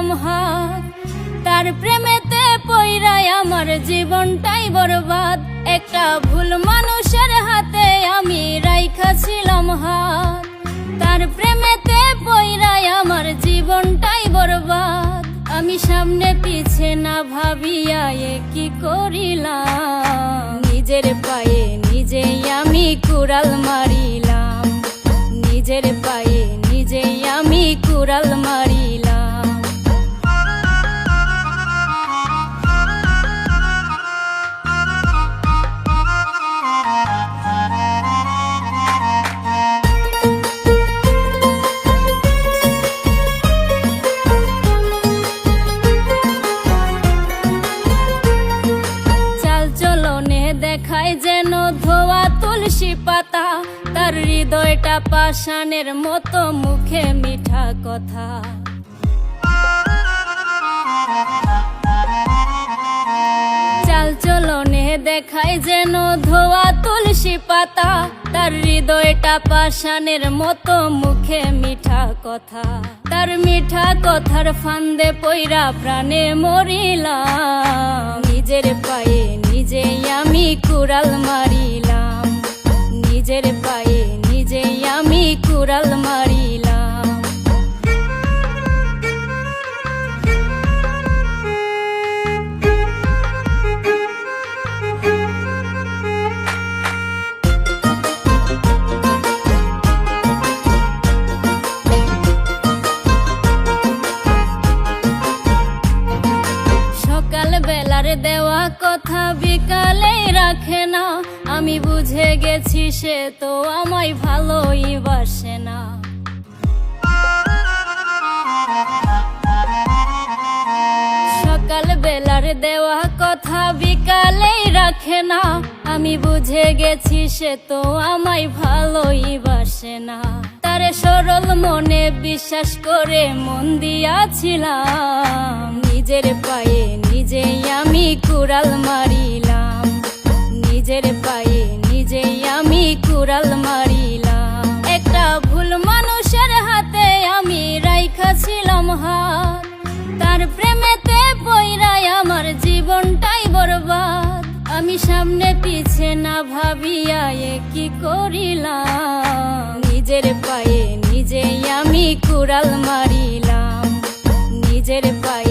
রাইখাছিলাম হাত, তার প্রেমেতে পইরাই আমার জীবনটাই বরবাদ। একটা ভুল মানুষের হাতে আমি রাইখাছিলাম হাত, তার প্রেমেতে পইরাই আমার জীবনটাই বরবাদ। আমি সামনে পিছে না ভাবিয়া কি করিলাম, নিজের পায়ে নিজেই আমি কুড়াল মারিলাম, নিজের পায়ে নিজেই আমি কুড়াল মারিলাম। দেখায় যেন ধোয়া তুলসী পাতা, তার হৃদয়টা পাষাণের মতো, মুখে মিঠা কথা। চাল চলনে দেখায় যেন ধোয়া তুলসী পাতা, তার হৃদয়টা পাষাণের মতো, মুখে মিঠা কথা। তার মিঠা কথার ফান্দে পইরা প্রাণে মরিলাম, নিজের পায়ে নিজেই আমি কুড়াল মারিলাম, নিজের পায়ে নিজেই আমি কুড়াল মারিলাম। বেলার দেওয়া কথা বিকালেই রাখে না, আমি বুঝে গেছি সে তো আমায় ভালোই বাসে না। সকাল বেলার দেওয়া কথা বিকালেই রাখে না, আমি বুঝে গেছি সে তো আমায় ভালোই বাসে না। তারে সরল মনে বিশ্বাস করে মন দিয়াছিলাম, নিজের পায়ে নিজেই আমি কুড়াল মারিলাম, নিজের পায়ে নিজেই আমি কুড়াল মারিলাম। একটা ভুল মানুষের হাতে আমি রাইখাছিলাম হাত, তার প্রেমেতে পইরাই আমার জীবনটাই বরবাদ। আমি সামনে পিছে না ভাবিয়া কি করিলাম, নিজের পায়ে নিজেই আমি কুড়াল মারিলাম, নিজের পায়ে